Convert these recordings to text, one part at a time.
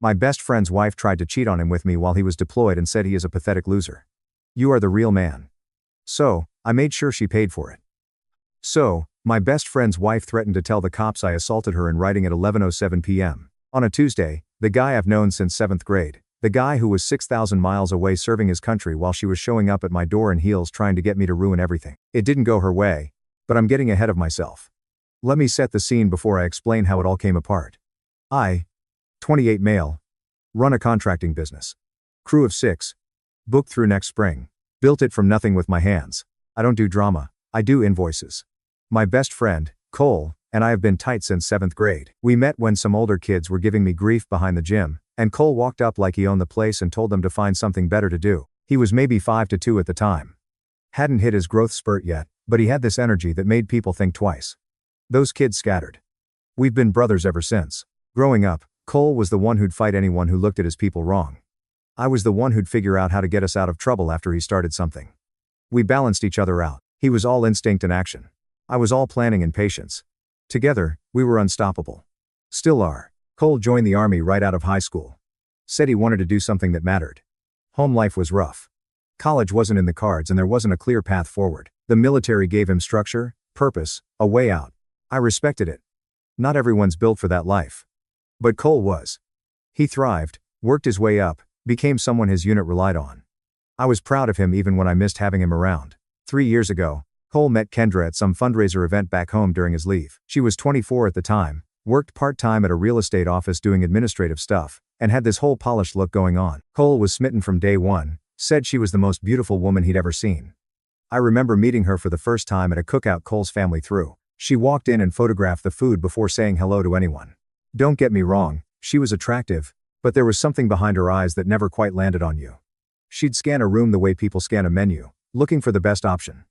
My best friend's wife tried to cheat on him with me while he was deployed and said he is a pathetic loser. You are the real man. So, I made sure she paid for it. So, my best friend's wife threatened to tell the cops I assaulted her in writing at 11:07 p.m. on a Tuesday. The guy I've known since 7th grade. The guy who was 6,000 miles away serving his country while she was showing up at my door in heels trying to get me to ruin everything. It didn't go her way, but I'm getting ahead of myself. Let me set the scene before I explain how it all came apart. I, 28 male, run a contracting business. Crew of 6. Booked through next spring. Built it from nothing with my hands. I don't do drama, I do invoices. My best friend, Cole, and I have been tight since 7th grade. We met when some older kids were giving me grief behind the gym, and Cole walked up like he owned the place and told them to find something better to do. He was maybe 5'2" at the time. Hadn't hit his growth spurt yet, but he had this energy that made people think twice. Those kids scattered. We've been brothers ever since. Growing up, Cole was the one who'd fight anyone who looked at his people wrong. I was the one who'd figure out how to get us out of trouble after he started something. We balanced each other out. He was all instinct and action. I was all planning and patience. Together, we were unstoppable. Still are. Cole joined the army right out of high school. Said he wanted to do something that mattered. Home life was rough. College wasn't in the cards and there wasn't a clear path forward. The military gave him structure, purpose, a way out. I respected it. Not everyone's built for that life. But Cole was. He thrived, worked his way up, became someone his unit relied on. I was proud of him even when I missed having him around. 3 years ago, Cole met Kendra at some fundraiser event back home during his leave. She was 24 at the time, worked part-time at a real estate office doing administrative stuff, and had this whole polished look going on. Cole was smitten from day one, said she was the most beautiful woman he'd ever seen. I remember meeting her for the first time at a cookout Cole's family threw. She walked in and photographed the food before saying hello to anyone. Don't get me wrong, she was attractive, but there was something behind her eyes that never quite landed on you. She'd scan a room the way people scan a menu, looking for the best option.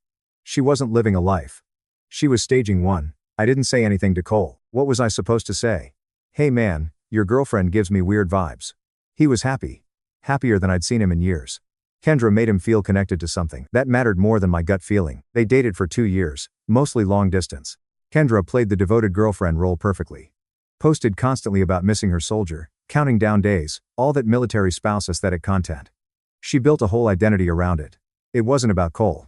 She wasn't living a life. She was staging one. I didn't say anything to Cole. What was I supposed to say? Hey man, your girlfriend gives me weird vibes. He was happy. Happier than I'd seen him in years. Kendra made him feel connected to something. That mattered more than my gut feeling. They dated for 2 years, mostly long distance. Kendra played the devoted girlfriend role perfectly. Posted constantly about missing her soldier, counting down days, all that military spouse aesthetic content. She built a whole identity around it. It wasn't about Cole.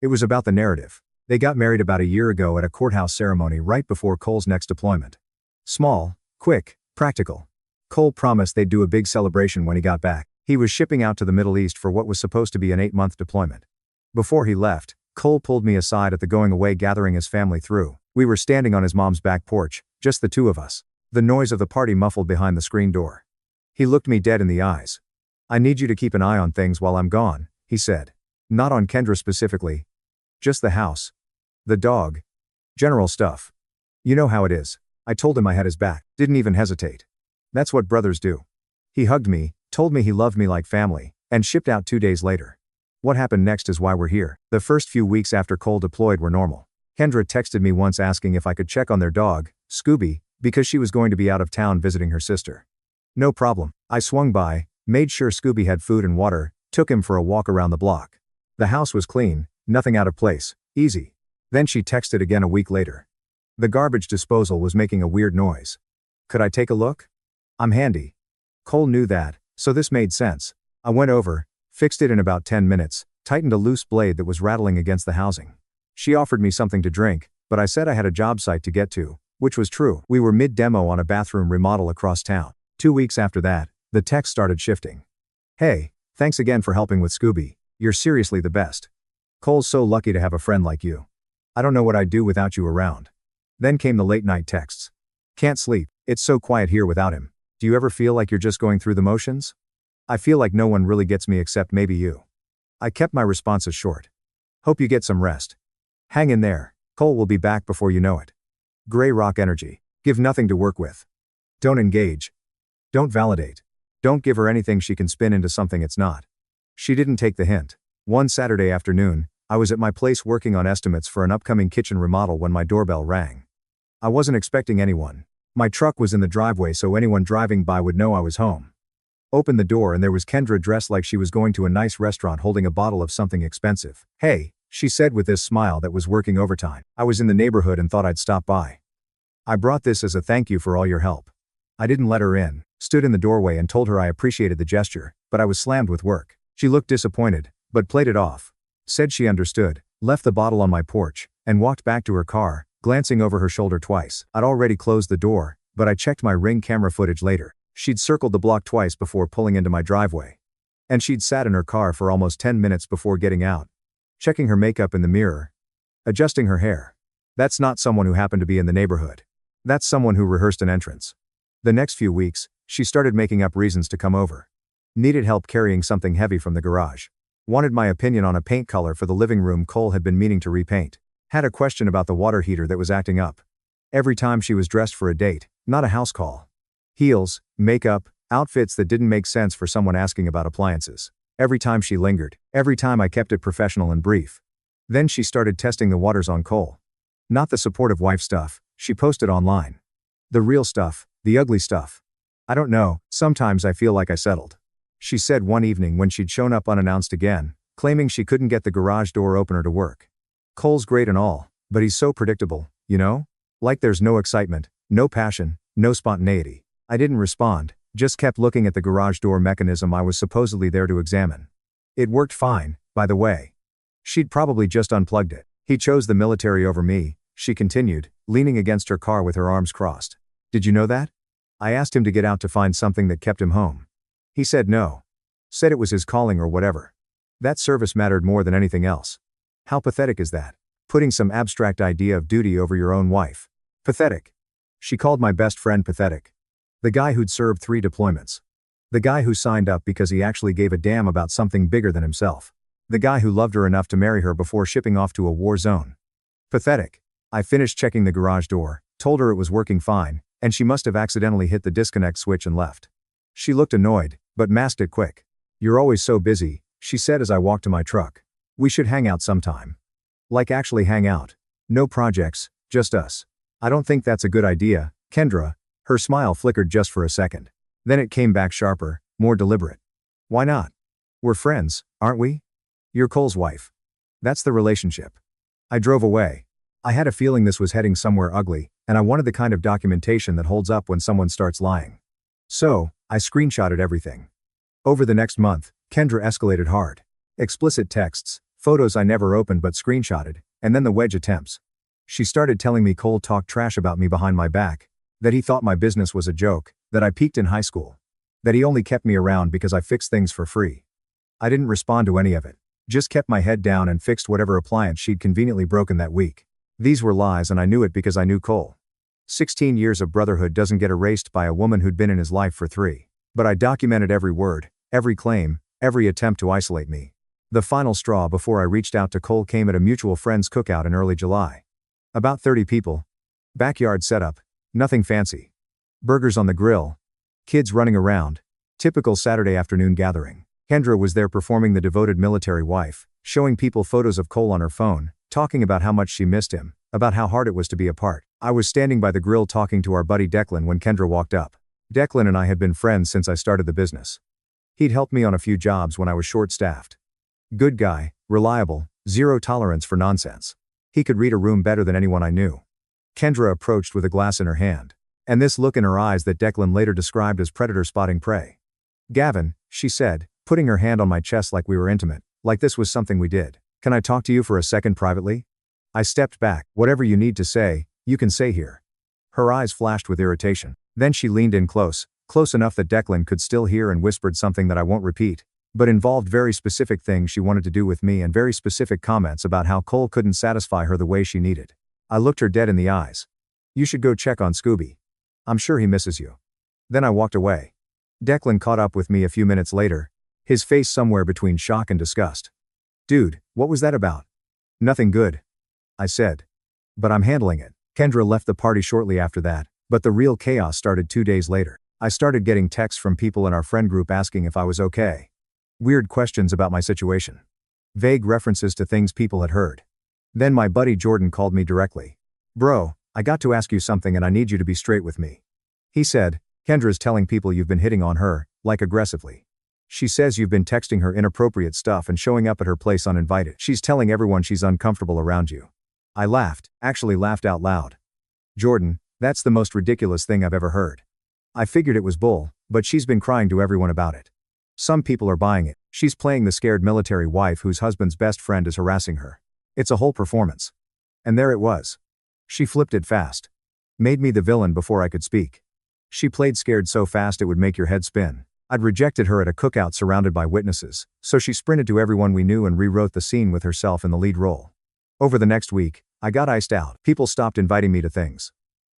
It was about the narrative. They got married about a year ago at a courthouse ceremony right before Cole's next deployment. Small, quick, practical. Cole promised they'd do a big celebration when he got back. He was shipping out to the Middle East for what was supposed to be an 8-month deployment. Before he left, Cole pulled me aside at the going away gathering his family threw. We were standing on his mom's back porch, just the two of us. The noise of the party muffled behind the screen door. He looked me dead in the eyes. I need you to keep an eye on things while I'm gone, he said. Not on Kendra specifically. Just the house. The dog. General stuff. You know how it is. I told him I had his back. Didn't even hesitate. That's what brothers do. He hugged me, told me he loved me like family, and shipped out 2 days later. What happened next is why we're here. The first few weeks after Cole deployed were normal. Kendra texted me once asking if I could check on their dog, Scooby, because she was going to be out of town visiting her sister. No problem. I swung by, made sure Scooby had food and water, took him for a walk around the block. The house was clean, nothing out of place, easy. Then she texted again a week later. The garbage disposal was making a weird noise. Could I take a look? I'm handy. Cole knew that, so this made sense. I went over, fixed it in about 10 minutes, tightened a loose blade that was rattling against the housing. She offered me something to drink, but I said I had a job site to get to, which was true. We were mid-demo on a bathroom remodel across town. 2 weeks after that, the text started shifting. Hey, thanks again for helping with Scooby. You're seriously the best. Cole's so lucky to have a friend like you. I don't know what I'd do without you around. Then came the late night texts. Can't sleep. It's so quiet here without him. Do you ever feel like you're just going through the motions? I feel like no one really gets me except maybe you. I kept my responses short. Hope you get some rest. Hang in there. Cole will be back before you know it. Gray rock energy. Give nothing to work with. Don't engage. Don't validate. Don't give her anything she can spin into something it's not. She didn't take the hint. One Saturday afternoon, I was at my place working on estimates for an upcoming kitchen remodel when my doorbell rang. I wasn't expecting anyone. My truck was in the driveway so anyone driving by would know I was home. Opened the door and there was Kendra dressed like she was going to a nice restaurant holding a bottle of something expensive. Hey, she said with this smile that was working overtime. I was in the neighborhood and thought I'd stop by. I brought this as a thank you for all your help. I didn't let her in. Stood in the doorway and told her I appreciated the gesture, but I was slammed with work. She looked disappointed, but played it off. Said she understood, left the bottle on my porch, and walked back to her car, glancing over her shoulder twice. I'd already closed the door, but I checked my Ring camera footage later. She'd circled the block twice before pulling into my driveway. And she'd sat in her car for almost 10 minutes before getting out. Checking her makeup in the mirror. Adjusting her hair. That's not someone who happened to be in the neighborhood. That's someone who rehearsed an entrance. The next few weeks, she started making up reasons to come over. Needed help carrying something heavy from the garage. Wanted my opinion on a paint color for the living room Cole had been meaning to repaint. Had a question about the water heater that was acting up. Every time she was dressed for a date, not a house call. Heels, makeup, outfits that didn't make sense for someone asking about appliances. Every time she lingered. Every time I kept it professional and brief. Then she started testing the waters on Cole. Not the supportive wife stuff she posted online. The real stuff, the ugly stuff. I don't know, sometimes I feel like I settled. She said one evening when she'd shown up unannounced again, claiming she couldn't get the garage door opener to work. Cole's great and all, but he's so predictable, you know? Like there's no excitement, no passion, no spontaneity. I didn't respond, just kept looking at the garage door mechanism I was supposedly there to examine. It worked fine, by the way. She'd probably just unplugged it. He chose the military over me, she continued, leaning against her car with her arms crossed. Did you know that? I asked him to get out to find something that kept him home. He said no. Said it was his calling or whatever. That service mattered more than anything else. How pathetic is that? Putting some abstract idea of duty over your own wife. Pathetic. She called my best friend pathetic. The guy who'd served 3 deployments. The guy who signed up because he actually gave a damn about something bigger than himself. The guy who loved her enough to marry her before shipping off to a war zone. Pathetic. I finished checking the garage door, told her it was working fine, and she must have accidentally hit the disconnect switch and left. She looked annoyed, but masked it quick. You're always so busy, she said as I walked to my truck. We should hang out sometime. Like actually hang out. No projects, just us. I don't think that's a good idea, Kendra. Her smile flickered just for a second. Then it came back sharper, more deliberate. Why not? We're friends, aren't we? You're Cole's wife. That's the relationship. I drove away. I had a feeling this was heading somewhere ugly, and I wanted the kind of documentation that holds up when someone starts lying. So, I screenshotted everything. Over the next month, Kendra escalated hard. Explicit texts, photos I never opened but screenshotted, and then the wedge attempts. She started telling me Cole talked trash about me behind my back, that he thought my business was a joke, that I peaked in high school, that he only kept me around because I fixed things for free. I didn't respond to any of it, just kept my head down and fixed whatever appliance she'd conveniently broken that week. These were lies and I knew it because I knew Cole. 16 years of brotherhood doesn't get erased by a woman who'd been in his life for 3. But I documented every word, every claim, every attempt to isolate me. The final straw before I reached out to Cole came at a mutual friend's cookout in early July. About 30 people. Backyard setup. Nothing fancy. Burgers on the grill. Kids running around. Typical Saturday afternoon gathering. Kendra was there performing the devoted military wife, showing people photos of Cole on her phone, talking about how much she missed him, about how hard it was to be apart. I was standing by the grill talking to our buddy Declan when Kendra walked up. Declan and I had been friends since I started the business. He'd helped me on a few jobs when I was short-staffed. Good guy, reliable, zero tolerance for nonsense. He could read a room better than anyone I knew. Kendra approached with a glass in her hand, and this look in her eyes that Declan later described as predator spotting prey. Gavin, she said, putting her hand on my chest like we were intimate, like this was something we did. Can I talk to you for a second privately? I stepped back. Whatever you need to say, you can say here. Her eyes flashed with irritation. Then she leaned in close enough that Declan could still hear and whispered something that I won't repeat, but involved very specific things she wanted to do with me and very specific comments about how Cole couldn't satisfy her the way she needed. I looked her dead in the eyes. You should go check on Scooby. I'm sure he misses you. Then I walked away. Declan caught up with me a few minutes later, his face somewhere between shock and disgust. Dude, what was that about? Nothing good, I said. But I'm handling it. Kendra left the party shortly after that, but the real chaos started 2 days later. I started getting texts from people in our friend group asking if I was okay. Weird questions about my situation. Vague references to things people had heard. Then my buddy Jordan called me directly. Bro, I got to ask you something and I need you to be straight with me. He said, Kendra's telling people you've been hitting on her, like aggressively. She says you've been texting her inappropriate stuff and showing up at her place uninvited. She's telling everyone she's uncomfortable around you. I laughed, actually laughed out loud. Jordan, that's the most ridiculous thing I've ever heard. I figured it was bull, But she's been crying to everyone about it. Some people are buying it. She's playing the scared military wife whose husband's best friend is harassing her. It's a whole performance. And there it was. She flipped it fast. Made me the villain before I could speak. She played scared so fast it would make your head spin. I'd rejected her at a cookout surrounded by witnesses, so she sprinted to everyone we knew and rewrote the scene with herself in the lead role. Over the next week, I got iced out. People stopped inviting me to things.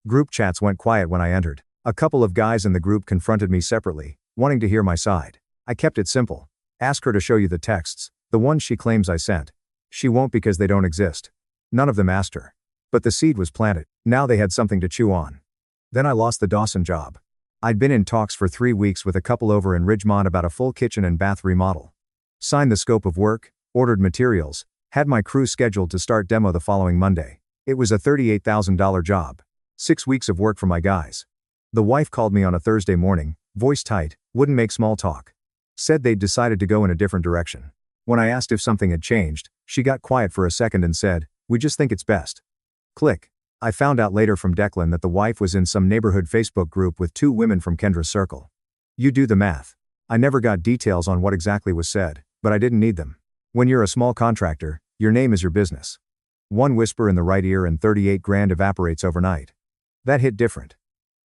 Group chats went quiet when I entered. A couple of guys in the group confronted me separately, wanting to hear my side. I kept it simple. Ask her to show you the texts, the ones she claims I sent. She won't because they don't exist. None of them asked her. But the seed was planted. Now they had something to chew on. Then I lost the Dawson job. I'd been in talks for 3 weeks with a couple over in Ridgemont about a full kitchen and bath remodel. Signed the scope of work, ordered materials, had my crew scheduled to start demo the following Monday. It was a $38,000 job. 6 weeks of work for my guys. The wife called me on a Thursday morning, voice tight, wouldn't make small talk. Said they'd decided to go in a different direction. When I asked if something had changed, she got quiet for a second and said, "We just think it's best." Click. I found out later from Declan that the wife was in some neighborhood Facebook group with 2 women from Kendra's circle. You do the math. I never got details on what exactly was said, but I didn't need them. When you're a small contractor, your name is your business. One whisper in the right ear and 38 grand evaporates overnight. That hit different.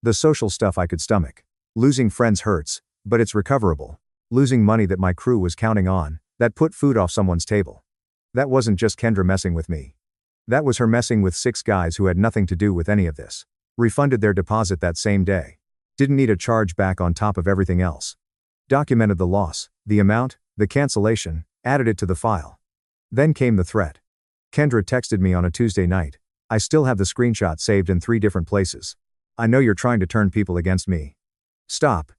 The social stuff I could stomach. Losing friends hurts, but it's recoverable. Losing money that my crew was counting on, that put food off someone's table. That wasn't just Kendra messing with me. That was her messing with 6 guys who had nothing to do with any of this. Refunded their deposit that same day. Didn't need a charge back on top of everything else. Documented the loss, the amount, the cancellation, added it to the file. Then came the threat. Kendra texted me on a Tuesday night. I still have the screenshot saved in 3 different places. I know you're trying to turn people against me. Stop.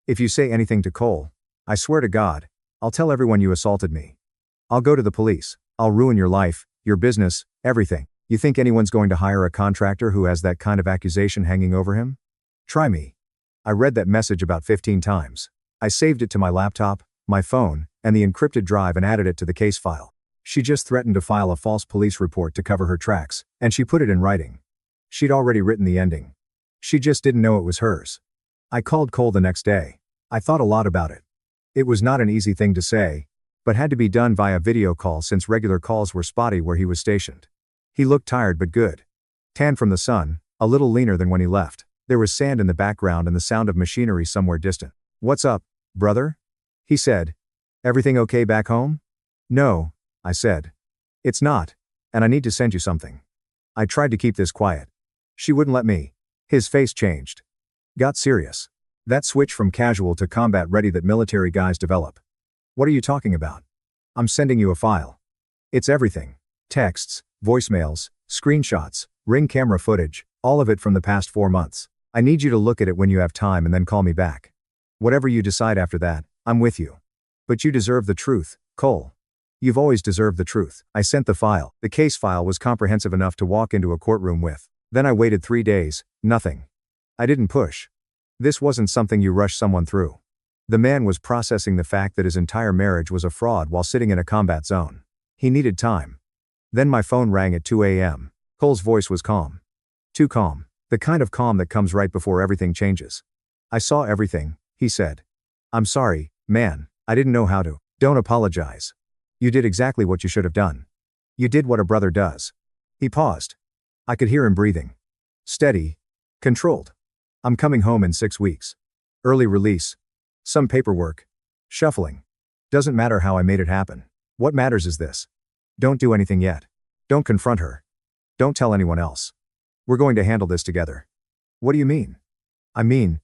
If you say anything to Cole, I swear to God, I'll tell everyone you assaulted me. I'll go to the police. I'll ruin your life, your business, everything. You think anyone's going to hire a contractor who has that kind of accusation hanging over him? Try me. I read that message about 15 times. I saved it to my laptop, my phone, and the encrypted drive and added it to the case file. She just threatened to file a false police report to cover her tracks, and she put it in writing. She'd already written the ending. She just didn't know it was hers. I called Cole the next day. I thought a lot about it. It was not an easy thing to say, but had to be done via video call since regular calls were spotty where he was stationed. He looked tired but good. Tan from the sun, a little leaner than when he left. There was sand in the background and the sound of machinery somewhere distant. "What's up, brother?" he said. "Everything okay back home?" "No," I said. "It's not, and I need to send you something." I tried to keep this quiet. She wouldn't let me. His face changed. Got serious. That switch from casual to combat ready that military guys develop. "What are you talking about?" "I'm sending you a file. It's everything. Texts, voicemails, screenshots, Ring camera footage, all of it from the past 4 months. I need you to look at it when you have time and then call me back. Whatever you decide after that, I'm with you. But you deserve the truth, Cole. You've always deserved the truth." I sent the file. The case file was comprehensive enough to walk into a courtroom with. Then I waited 3 days, nothing. I didn't push. This wasn't something you rush someone through. The man was processing the fact that his entire marriage was a fraud while sitting in a combat zone. He needed time. Then my phone rang at 2 a.m. Cole's voice was calm. Too calm. The kind of calm that comes right before everything changes. "I saw everything," he said. "I'm sorry, man, I didn't know how to." "Don't apologize. You did exactly what you should have done. You did what a brother does." He paused. I could hear him breathing. Steady. Controlled. "I'm coming home in 6 weeks. Early release. Some paperwork. Shuffling. Doesn't matter how I made it happen. What matters is this. Don't do anything yet. Don't confront her. Don't tell anyone else. We're going to handle this together." "What do you mean?" "I mean,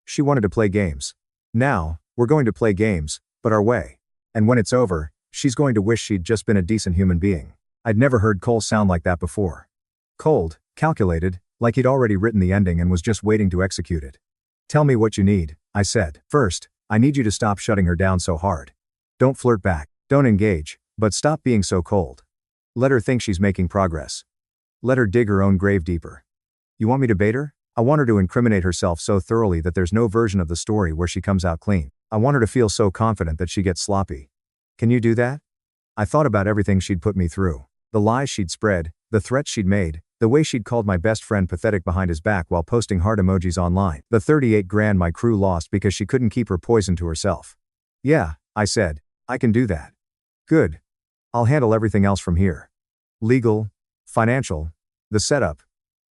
she wanted to play games. Now, we're going to play games, but our way. And when it's over, she's going to wish she'd just been a decent human being." I'd never heard Cole sound like that before. Cold, calculated, like he'd already written the ending and was just waiting to execute it. "Tell me what you need," I said. "First, I need you to stop shutting her down so hard. Don't flirt back. Don't engage, but stop being so cold. Let her think she's making progress. Let her dig her own grave deeper. You want me to bait her? I want her to incriminate herself so thoroughly that there's no version of the story where she comes out clean. I want her to feel so confident that she gets sloppy. Can you do that?" I thought about everything she'd put me through. The lies she'd spread, the threats she'd made, The way she'd called my best friend pathetic behind his back while posting heart emojis online. The 38 grand my crew lost because she couldn't keep her poison to herself. Yeah, I said. I can do that. Good. I'll handle everything else from here. Legal, financial, the setup.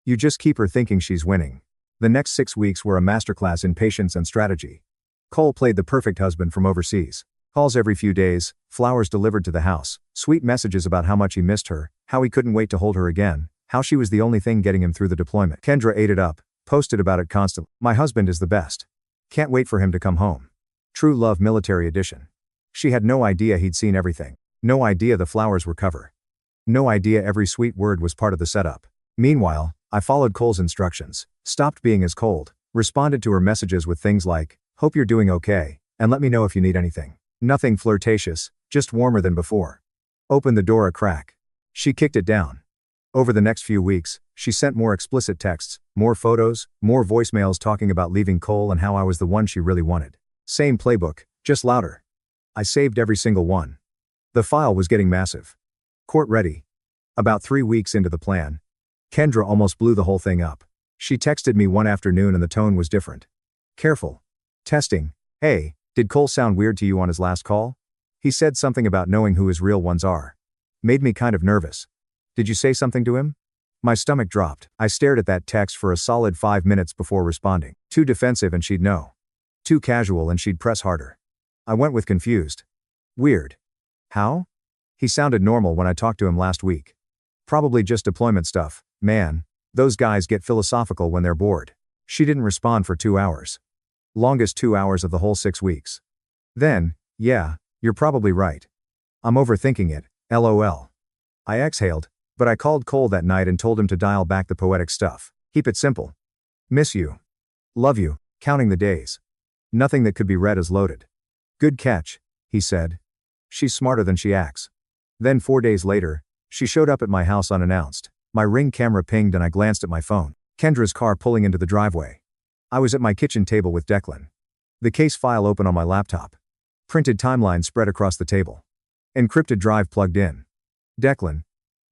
You just keep her thinking she's winning. The next 6 weeks were a masterclass in patience and strategy. Cole played the perfect husband from overseas. Calls every few days, flowers delivered to the house, sweet messages about how much he missed her, how he couldn't wait to hold her again, how she was the only thing getting him through the deployment. Kendra ate it up, posted about it constantly. My husband is the best. Can't wait for him to come home. True love military edition. She had no idea he'd seen everything. No idea the flowers were cover. No idea every sweet word was part of the setup. Meanwhile, I followed Cole's instructions, stopped being as cold, responded to her messages with things like, hope you're doing okay, and let me know if you need anything. Nothing flirtatious, just warmer than before. Opened the door a crack. She kicked it down. Over the next few weeks, she sent more explicit texts, more photos, more voicemails talking about leaving Cole and how I was the one she really wanted. Same playbook, just louder. I saved every single one. The file was getting massive. Court ready. About 3 weeks into the plan, Kendra almost blew the whole thing up. She texted me one afternoon and the tone was different. Careful. Testing. Hey, did Cole sound weird to you on his last call? He said something about knowing who his real ones are. Made me kind of nervous. Did you say something to him? My stomach dropped. I stared at that text for a solid 5 minutes before responding. Too defensive and she'd know. Too casual and she'd press harder. I went with confused. Weird. How? He sounded normal when I talked to him last week. Probably just deployment stuff. Man, those guys get philosophical when they're bored. She didn't respond for 2 hours. Longest 2 hours of the whole 6 weeks. Then, yeah, you're probably right. I'm overthinking it, LOL. I exhaled, but I called Cole that night and told him to dial back the poetic stuff. Keep it simple. Miss you. Love you, counting the days. Nothing that could be read as loaded. Good catch, he said. She's smarter than she acts. Then 4 days later, she showed up at my house unannounced. My Ring camera pinged and I glanced at my phone. Kendra's car pulling into the driveway. I was at my kitchen table with Declan. The case file open on my laptop. Printed timeline spread across the table. Encrypted drive plugged in. Declan.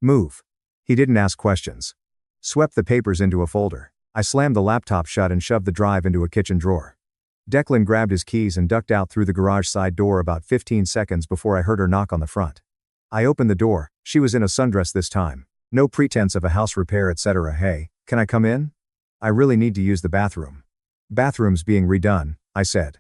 Move. He didn't ask questions. Swept the papers into a folder. I slammed the laptop shut and shoved the drive into a kitchen drawer. Declan grabbed his keys and ducked out through the garage side door about 15 seconds before I heard her knock on the front. I opened the door. She was in a sundress this time. No pretense of a house repair, etc. Hey, can I come in? I really need to use the bathroom. Bathroom's being redone, I said.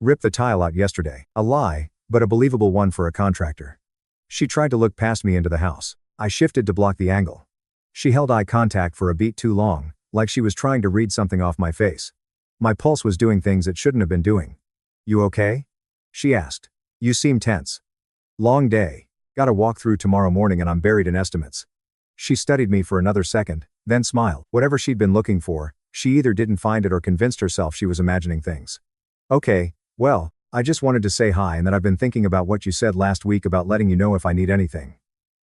Ripped the tile out yesterday. A lie, but a believable one for a contractor. She tried to look past me into the house. I shifted to block the angle. She held eye contact for a beat too long, like she was trying to read something off my face. My pulse was doing things it shouldn't have been doing. You okay? She asked. You seem tense. Long day. Gotta walk through tomorrow morning and I'm buried in estimates. She studied me for another second, then smiled. Whatever she'd been looking for, she either didn't find it or convinced herself she was imagining things. Okay, well, I just wanted to say hi and that I've been thinking about what you said last week about letting you know if I need anything.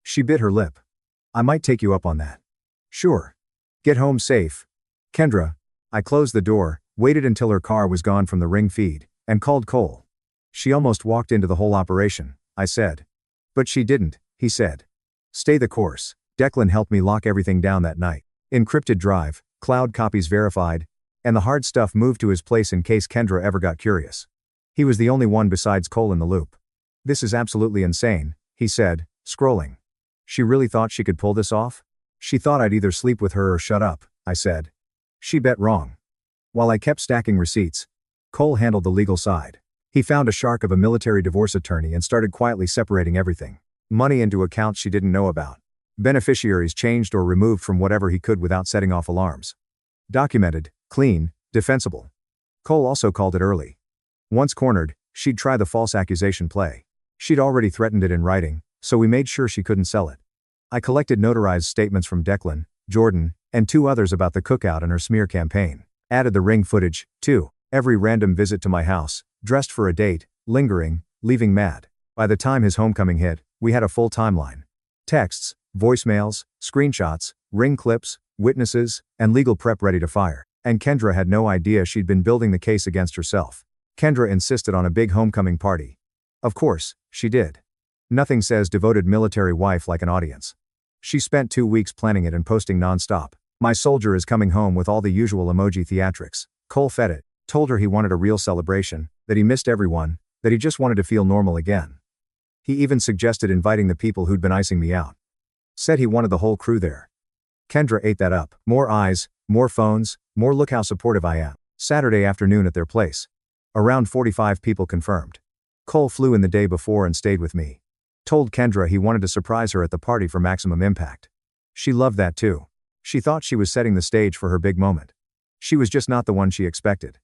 She bit her lip. I might take you up on that. Sure. Get home safe. Kendra. I closed the door, waited until her car was gone from the Ring feed, and called Cole. She almost walked into the whole operation, I said. But she didn't, he said. Stay the course. Declan helped me lock everything down that night. Encrypted drive, cloud copies verified, and the hard stuff moved to his place in case Kendra ever got curious. He was the only one besides Cole in the loop. This is absolutely insane, he said, scrolling. She really thought she could pull this off? She thought I'd either sleep with her or shut up, I said. She bet wrong. While I kept stacking receipts, Cole handled the legal side. He found a shark of a military divorce attorney and started quietly separating everything. Money into accounts she didn't know about. Beneficiaries changed or removed from whatever he could without setting off alarms. Documented, clean, defensible. Cole also called it early. Once cornered, she'd try the false accusation play. She'd already threatened it in writing, so we made sure she couldn't sell it. I collected notarized statements from Declan, Jordan, and 2 others about the cookout and her smear campaign. Added the Ring footage, too. Every random visit to my house, dressed for a date, lingering, leaving mad. By the time his homecoming hit, we had a full timeline. Texts, voicemails, screenshots, Ring clips, witnesses, and legal prep ready to fire. And Kendra had no idea she'd been building the case against herself. Kendra insisted on a big homecoming party. Of course, she did. Nothing says devoted military wife like an audience. She spent 2 weeks planning it and posting non-stop. My soldier is coming home with all the usual emoji theatrics. Cole fed it, told her he wanted a real celebration, that he missed everyone, that he just wanted to feel normal again. He even suggested inviting the people who'd been icing me out. Said he wanted the whole crew there. Kendra ate that up. More eyes, more phones, more look how supportive I am. Saturday afternoon at their place. Around 45 people confirmed. Cole flew in the day before and stayed with me. Told Kendra he wanted to surprise her at the party for maximum impact. She loved that too. She thought she was setting the stage for her big moment. She was just not the one she expected.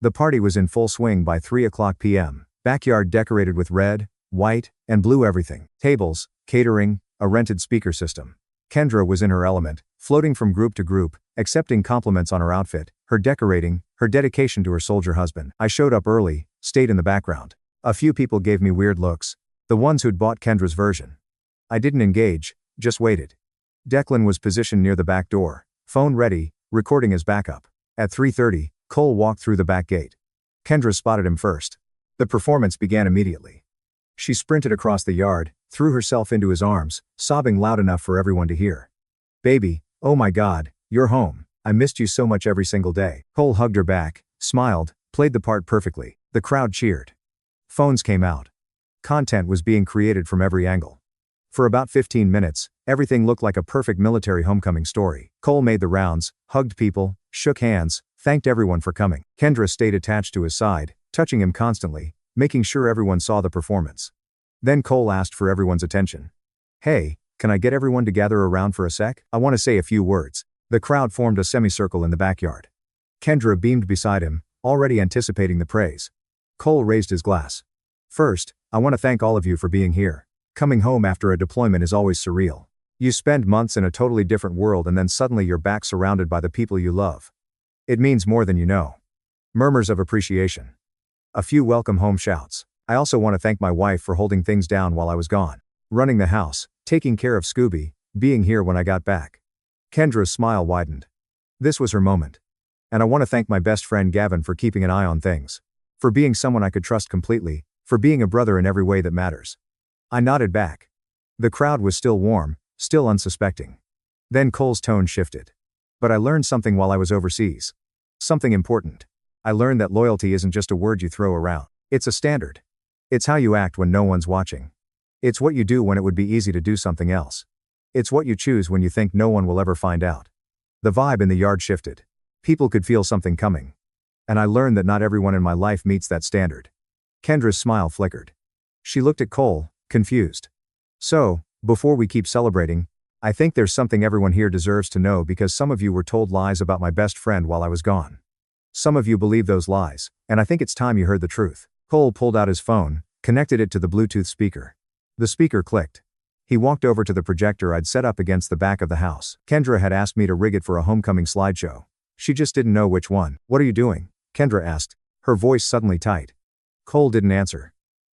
The party was in full swing by 3:00 p.m. Backyard decorated with red, white, and blue everything. Tables, catering, a rented speaker system. Kendra was in her element, floating from group to group, accepting compliments on her outfit, her decorating, her dedication to her soldier husband. I showed up early, stayed in the background. A few people gave me weird looks, the ones who'd bought Kendra's version. I didn't engage, just waited. Declan was positioned near the back door, phone ready, recording as backup. At 3:30, Cole walked through the back gate. Kendra spotted him first. The performance began immediately. She sprinted across the yard, threw herself into his arms, sobbing loud enough for everyone to hear. "Baby, oh my God, you're home. I missed you so much every single day." Cole hugged her back, smiled, played the part perfectly. The crowd cheered. Phones came out. Content was being created from every angle. For about 15 minutes, everything looked like a perfect military homecoming story. Cole made the rounds, hugged people, shook hands, thanked everyone for coming. Kendra stayed attached to his side, touching him constantly, making sure everyone saw the performance. Then Cole asked for everyone's attention. "Hey, can I get everyone to gather around for a sec? I want to say a few words." The crowd formed a semicircle in the backyard. Kendra beamed beside him, already anticipating the praise. Cole raised his glass. "First, I want to thank all of you for being here. Coming home after a deployment is always surreal. You spend months in a totally different world and then suddenly you're back surrounded by the people you love. It means more than you know." Murmurs of appreciation. A few welcome home shouts. I also want to thank my wife for holding things down while I was gone. Running the house, taking care of Scooby, being here when I got back. Kendra's smile widened. This was her moment. And I want to thank my best friend Gavin for keeping an eye on things. For being someone I could trust completely, for being a brother in every way that matters. I nodded back. The crowd was still warm, still unsuspecting. Then Cole's tone shifted. "But I learned something while I was overseas. Something important. I learned that loyalty isn't just a word you throw around. It's a standard. It's how you act when no one's watching. It's what you do when it would be easy to do something else. It's what you choose when you think no one will ever find out." The vibe in the yard shifted. People could feel something coming. And I learned that not everyone in my life meets that standard. Kendra's smile flickered. She looked at Cole, confused. "So, before we keep celebrating, I think there's something everyone here deserves to know because some of you were told lies about my best friend while I was gone. Some of you believe those lies, and I think it's time you heard the truth." Cole pulled out his phone, connected it to the Bluetooth speaker. The speaker clicked. He walked over to the projector I'd set up against the back of the house. Kendra had asked me to rig it for a homecoming slideshow. She just didn't know which one. "What are you doing?" Kendra asked, her voice suddenly tight. Cole didn't answer.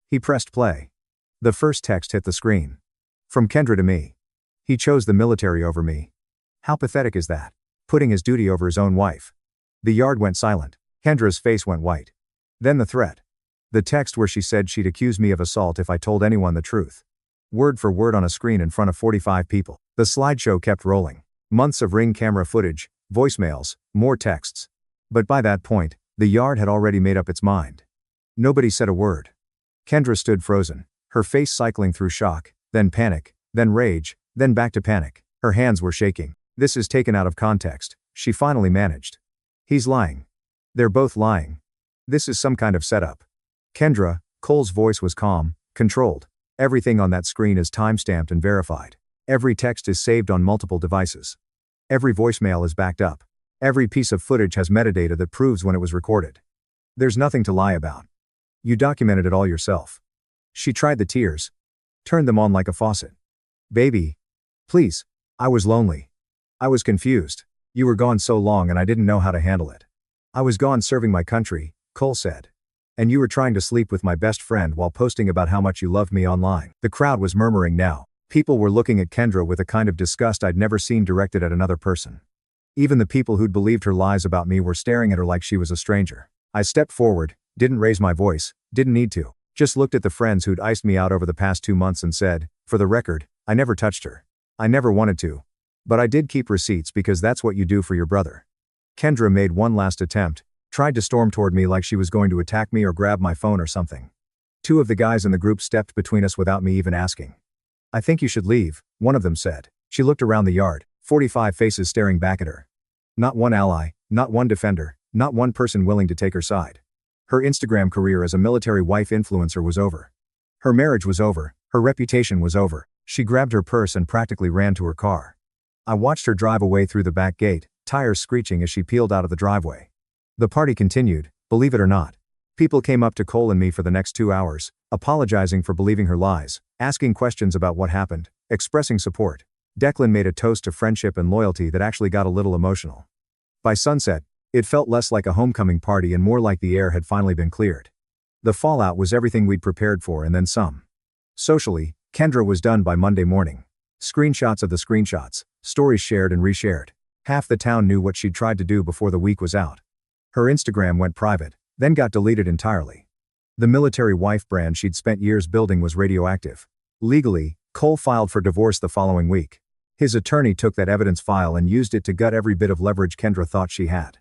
He pressed play. The first text hit the screen. From Kendra to me. "He chose the military over me. How pathetic is that? Putting his duty over his own wife." The yard went silent. Kendra's face went white. Then the threat. The text where she said she'd accuse me of assault if I told anyone the truth. Word for word on a screen in front of 45 people. The slideshow kept rolling. Months of Ring camera footage, voicemails, more texts. But by that point, the yard had already made up its mind. Nobody said a word. Kendra stood frozen, her face cycling through shock, then panic, then rage, then back to panic. Her hands were shaking. "This is taken out of context," she finally managed. "He's lying. They're both lying. This is some kind of setup." "Kendra," Cole's voice was calm, controlled. "Everything on that screen is timestamped and verified. Every text is saved on multiple devices. Every voicemail is backed up. Every piece of footage has metadata that proves when it was recorded. There's nothing to lie about. You documented it all yourself." She tried the tears. Turned them on like a faucet. "Baby. Please. I was lonely. I was confused. You were gone so long and I didn't know how to handle it. I was gone serving my country," Cole said. "And you were trying to sleep with my best friend while posting about how much you loved me online." The crowd was murmuring now. People were looking at Kendra with a kind of disgust I'd never seen directed at another person. Even the people who'd believed her lies about me were staring at her like she was a stranger. I stepped forward, didn't raise my voice, didn't need to. Just looked at the friends who'd iced me out over the past 2 months and said, "For the record, I never touched her. I never wanted to. But I did keep receipts because that's what you do for your brother. Kendra made one last attempt, tried to storm toward me like she was going to attack me or grab my phone or something. Two of the guys in the group stepped between us without me even asking. I think you should leave, one of them said. She looked around the yard, 45 faces staring back at her. Not one ally, not one defender, not one person willing to take her side. Her Instagram career as a military wife influencer was over. Her marriage was over, her reputation was over. She grabbed her purse and practically ran to her car. I watched her drive away through the back gate, tires screeching as she peeled out of the driveway. The party continued, believe it or not. People came up to Cole and me for the next 2 hours, apologizing for believing her lies, asking questions about what happened, expressing support. Declan made a toast to friendship and loyalty that actually got a little emotional. By sunset, it felt less like a homecoming party and more like the air had finally been cleared. The fallout was everything we'd prepared for and then some. Socially, Kendra was done by Monday morning. Screenshots of the screenshots, stories shared and reshared. Half the town knew what she'd tried to do before the week was out. Her Instagram went private, then got deleted entirely. The military wife brand she'd spent years building was radioactive. Legally, Cole filed for divorce the following week. His attorney took that evidence file and used it to gut every bit of leverage Kendra thought she had.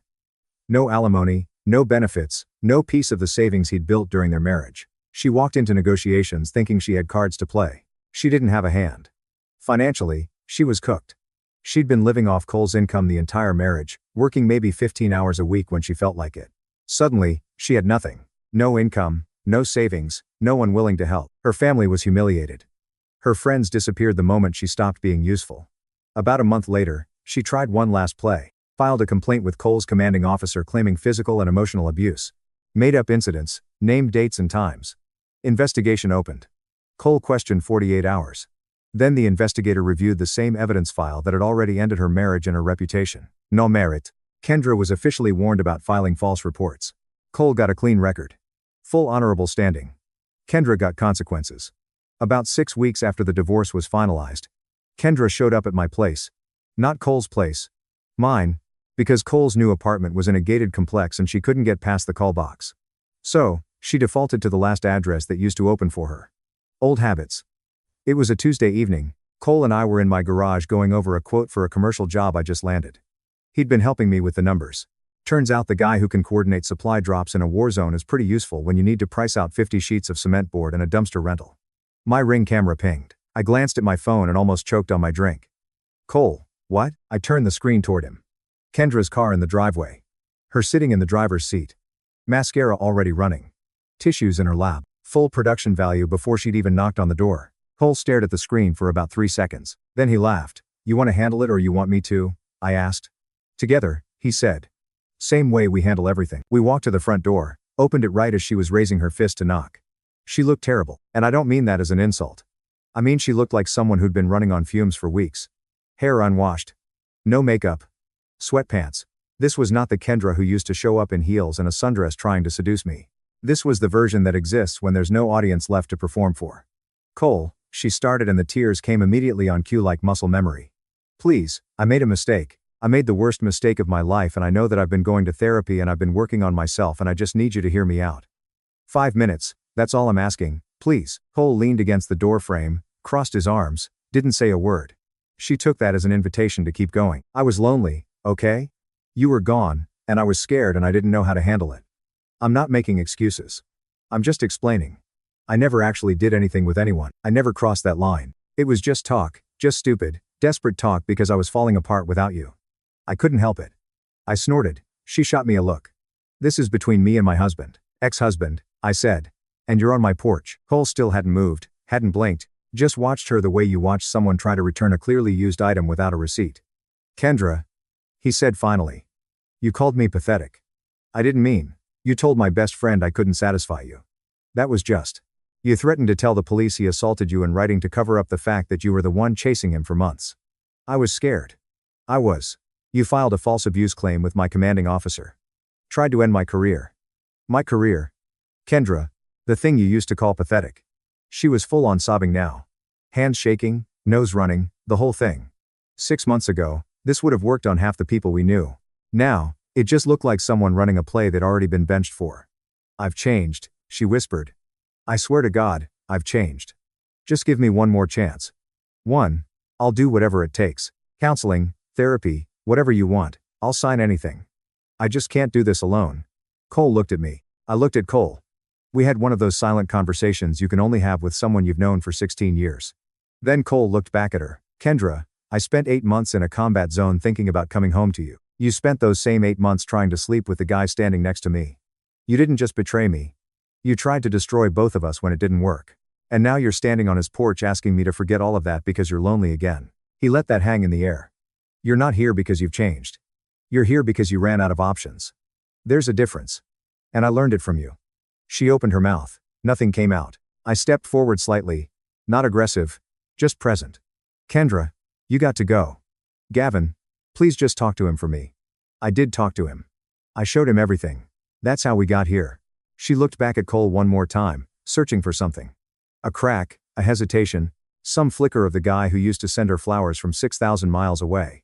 No alimony, no benefits, no piece of the savings he'd built during their marriage. She walked into negotiations thinking she had cards to play. She didn't have a hand. Financially, she was cooked. She'd been living off Cole's income the entire marriage, working maybe 15 hours a week when she felt like it. Suddenly, she had nothing. No income, no savings, no one willing to help. Her family was humiliated. Her friends disappeared the moment she stopped being useful. About a month later, she tried one last play, filed a complaint with Cole's commanding officer claiming physical and emotional abuse. Made up incidents, named dates and times. Investigation opened. Cole questioned 48 hours. Then the investigator reviewed the same evidence file that had already ended her marriage and her reputation. No merit. Kendra was officially warned about filing false reports. Cole got a clean record. Full honorable standing. Kendra got consequences. About 6 weeks after the divorce was finalized, Kendra showed up at my place. Not Cole's place. Mine. Because Cole's new apartment was in a gated complex and she couldn't get past the call box. So, she defaulted to the last address that used to open for her. Old habits. It was a Tuesday evening. Cole and I were in my garage going over a quote for a commercial job I just landed. He'd been helping me with the numbers. Turns out the guy who can coordinate supply drops in a war zone is pretty useful when you need to price out 50 sheets of cement board and a dumpster rental. My Ring camera pinged. I glanced at my phone and almost choked on my drink. Cole, what? I turned the screen toward him. Kendra's car in the driveway. Her sitting in the driver's seat. Mascara already running. Tissues in her lap. Full production value before she'd even knocked on the door. Cole stared at the screen for about 3 seconds. Then he laughed. You want to handle it or you want me to? I asked. Together, he said. Same way we handle everything. We walked to the front door, opened it right as she was raising her fist to knock. She looked terrible, and I don't mean that as an insult. I mean she looked like someone who'd been running on fumes for weeks. Hair unwashed. No makeup. Sweatpants. This was not the Kendra who used to show up in heels and a sundress trying to seduce me. This was the version that exists when there's no audience left to perform for. Cole, she started and the tears came immediately on cue like muscle memory. Please, I made a mistake. I made the worst mistake of my life and I know that I've been going to therapy and I've been working on myself and I just need you to hear me out. 5 minutes. That's all I'm asking, please. Cole leaned against the door frame, crossed his arms, didn't say a word. She took that as an invitation to keep going. I was lonely, okay? You were gone, and I was scared and I didn't know how to handle it. I'm not making excuses. I'm just explaining. I never actually did anything with anyone. I never crossed that line. It was just talk, just stupid, desperate talk because I was falling apart without you. I couldn't help it. I snorted. She shot me a look. This is between me and my husband. Ex-husband, I said. And you're on my porch. Cole still hadn't moved, hadn't blinked, just watched her the way you watch someone try to return a clearly used item without a receipt. Kendra, he said finally. You called me pathetic. I didn't mean. You told my best friend I couldn't satisfy you. That was just. You threatened to tell the police he assaulted you in writing to cover up the fact that you were the one chasing him for months. I was scared. I was. You filed a false abuse claim with my commanding officer. Tried to end my career. My career. Kendra. The thing you used to call pathetic. She was full on sobbing now. Hands shaking, nose running, the whole thing. 6 months ago, this would have worked on half the people we knew. Now, it just looked like someone running a play they'd already been benched for. I've changed, she whispered. I swear to God, I've changed. Just give me one more chance. One. I'll do whatever it takes. Counseling, therapy, whatever you want, I'll sign anything. I just can't do this alone. Cole looked at me. I looked at Cole. We had one of those silent conversations you can only have with someone you've known for 16 years. Then Cole looked back at her. Kendra, I spent 8 months in a combat zone thinking about coming home to you. You spent those same 8 months trying to sleep with the guy standing next to me. You didn't just betray me. You tried to destroy both of us when it didn't work. And now you're standing on his porch asking me to forget all of that because you're lonely again. He let that hang in the air. You're not here because you've changed. You're here because you ran out of options. There's a difference. And I learned it from you. She opened her mouth. Nothing came out. I stepped forward slightly. Not aggressive. Just present. Kendra, you got to go. Gavin, please just talk to him for me. I did talk to him. I showed him everything. That's how we got here. She looked back at Cole one more time, searching for something. A crack, a hesitation, some flicker of the guy who used to send her flowers from 6,000 miles away.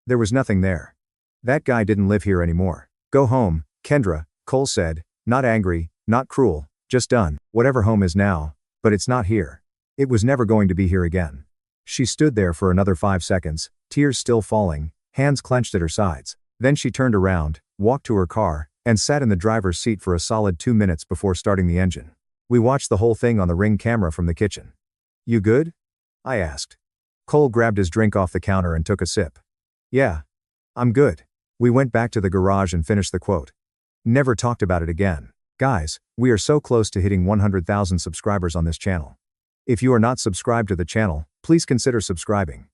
There was nothing there. That guy didn't live here anymore. Go home, Kendra, Cole said, not angry, not cruel, just done. Whatever home is now, but it's not here. It was never going to be here again. She stood there for another 5 seconds, tears still falling, hands clenched at her sides. Then she turned around, walked to her car, and sat in the driver's seat for a solid 2 minutes before starting the engine. We watched the whole thing on the Ring camera from the kitchen. You good? I asked. Cole grabbed his drink off the counter and took a sip. Yeah. I'm good. We went back to the garage and finished the quote. Never talked about it again. Guys, we are so close to hitting 100,000 subscribers on this channel. If you are not subscribed to the channel, please consider subscribing.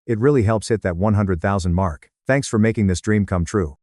It really helps hit that 100,000 mark. Thanks for making this dream come true.